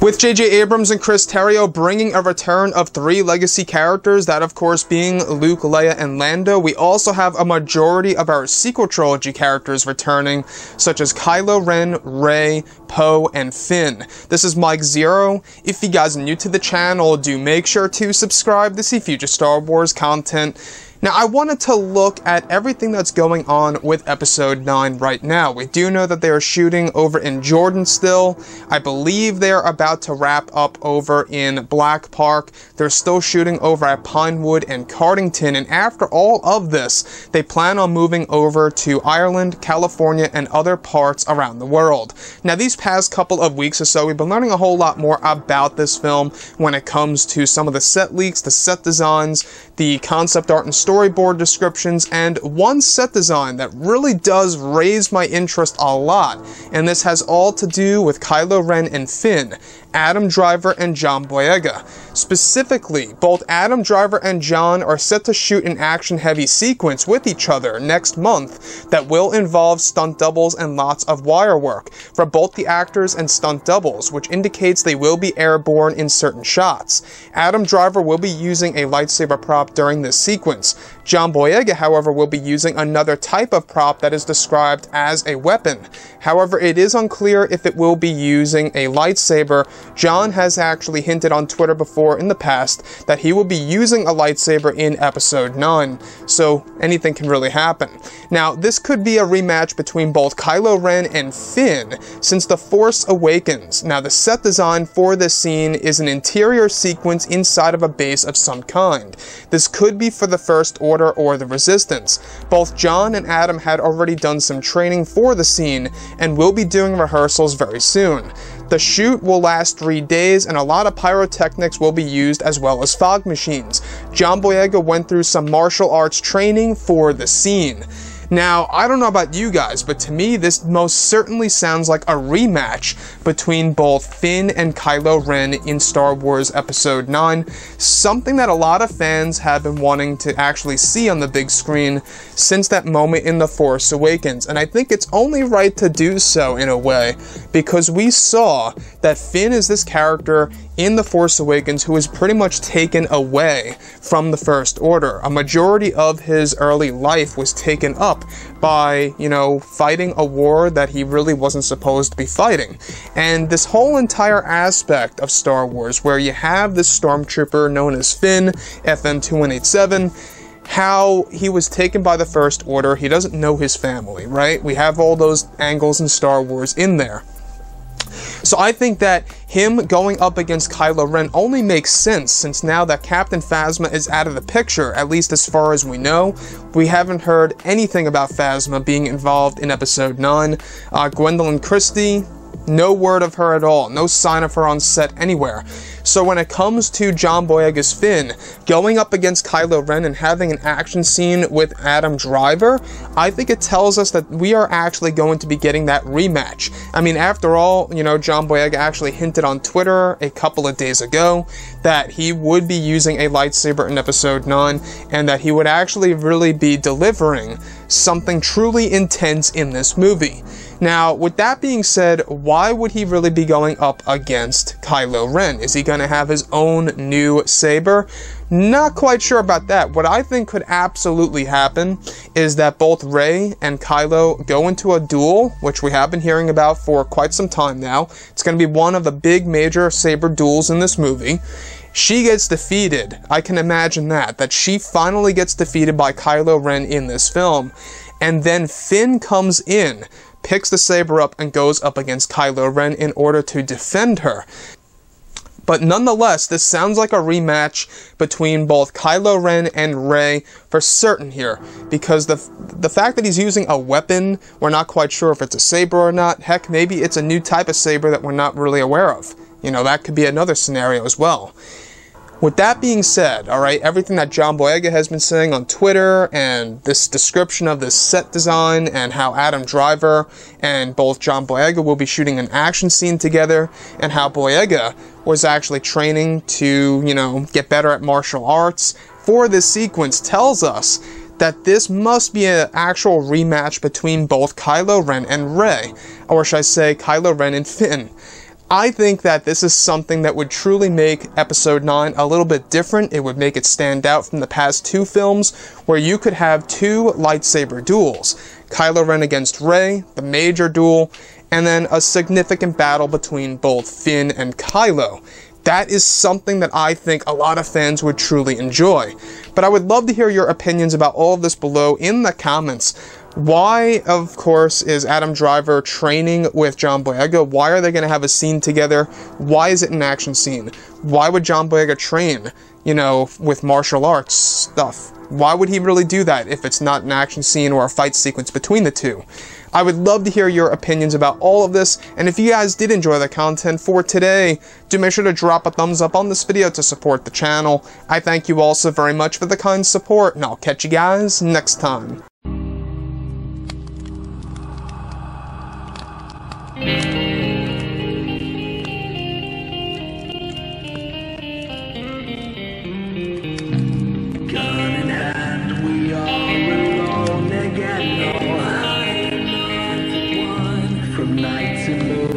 With J.J. Abrams and Chris Terrio bringing a return of 3 legacy characters, that of course being Luke, Leia, and Lando, we also have a majority of our sequel trilogy characters returning, such as Kylo Ren, Rey, Poe, and Finn. This is Mike Zero. If you guys are new to the channel, do make sure to subscribe to see future Star Wars content. Now, I wanted to look at everything that's going on with Episode 9 right now. We do know that they are shooting over in Jordan still. I believe they're about to wrap up over in Black Park. They're still shooting over at Pinewood and Cardington, and after all of this, they plan on moving over to Ireland, California, and other parts around the world. Now, these past couple of weeks or so, we've been learning a whole lot more about this film when it comes to some of the set leaks, the set designs, the concept art and storyboard descriptions, and one set design that really does raise my interest a lot, and this has all to do with Kylo Ren and Finn, Adam Driver and John Boyega. Specifically, both Adam Driver and John are set to shoot an action-heavy sequence with each other next month that will involve stunt doubles and lots of wire work for both the actors and stunt doubles, which indicates they will be airborne in certain shots. Adam Driver will be using a lightsaber prop during this sequence. John Boyega, however, will be using another type of prop that is described as a weapon. However, it is unclear if it will be using a lightsaber. John has actually hinted on Twitter before in the past that he will be using a lightsaber in Episode 9, so anything can really happen. Now, this could be a rematch between both Kylo Ren and Finn since The Force Awakens. Now, the set design for this scene is an interior sequence inside of a base of some kind. This could be for the First Order or the Resistance. Both John and Adam had already done some training for the scene and will be doing rehearsals very soon. The shoot will last 3 days, and a lot of pyrotechnics will be used as well as fog machines. John Boyega went through some martial arts training for the scene. Now, I don't know about you guys, but to me, this most certainly sounds like a rematch between both Finn and Kylo Ren in Star Wars Episode 9, something that a lot of fans have been wanting to actually see on the big screen since that moment in The Force Awakens, and I think it's only right to do so in a way, because we saw that Finn is this character in The Force Awakens who was pretty much taken away from the First Order. A majority of his early life was taken up by, fighting a war that he really wasn't supposed to be fighting. And this whole entire aspect of Star Wars, where you have this stormtrooper known as Finn, FN2187, how he was taken by the First Order, he doesn't know his family, right? We have all those angles in Star Wars in there. So I think that him going up against Kylo Ren only makes sense, since now that Captain Phasma is out of the picture, at least as far as we know. We haven't heard anything about Phasma being involved in Episode 9. Gwendolyn Christie, no word of her at all, no sign of her on set anywhere. So when it comes to John Boyega's Finn going up against Kylo Ren and having an action scene with Adam Driver, I think it tells us that we are actually going to be getting that rematch. I mean, after all, John Boyega actually hinted on Twitter a couple of days ago that he would be using a lightsaber in Episode 9 and that he would actually really be delivering something truly intense in this movie. Now, with that being said, why would he really be going up against Kylo Ren? Is he going to have his own new saber? Not quite sure about that. What I think could absolutely happen is that both Rey and Kylo go into a duel, which we have been hearing about for quite some time now. It's going to be one of the big major saber duels in this movie. She gets defeated. I can imagine that she finally gets defeated by Kylo Ren in this film. And then Finn comes in, picks the saber up, and goes up against Kylo Ren in order to defend her. But nonetheless, this sounds like a rematch between both Kylo Ren and Rey for certain here, because the fact that he's using a weapon, we're not quite sure if it's a saber or not. Heck, maybe it's a new type of saber that we're not really aware of. That could be another scenario as well. With that being said, alright, everything that John Boyega has been saying on Twitter, and this description of this set design, and how Adam Driver and both John Boyega will be shooting an action scene together, and how Boyega was actually training to, get better at martial arts for this sequence, tells us that this must be an actual rematch between both Kylo Ren and Rey, or should I say Kylo Ren and Finn. I think that this is something that would truly make Episode 9 a little bit different. It would make it stand out from the past 2 films, where you could have 2 lightsaber duels. Kylo Ren against Rey, the major duel, and then a significant battle between both Finn and Kylo. That is something that I think a lot of fans would truly enjoy. But I would love to hear your opinions about all of this below in the comments. Why, of course, is Adam Driver training with John Boyega? Why are they going to have a scene together? Why is it an action scene? Why would John Boyega train, you know, with martial arts stuff? Why would he really do that if it's not an action scene or a fight sequence between the two? I would love to hear your opinions about all of this, and if you guys did enjoy the content for today, do make sure to drop a thumbs up on this video to support the channel. I thank you all so very much for the kind support, and I'll catch you guys next time. Gun in hand, we are alone again. No, I'm not the one from night to moon.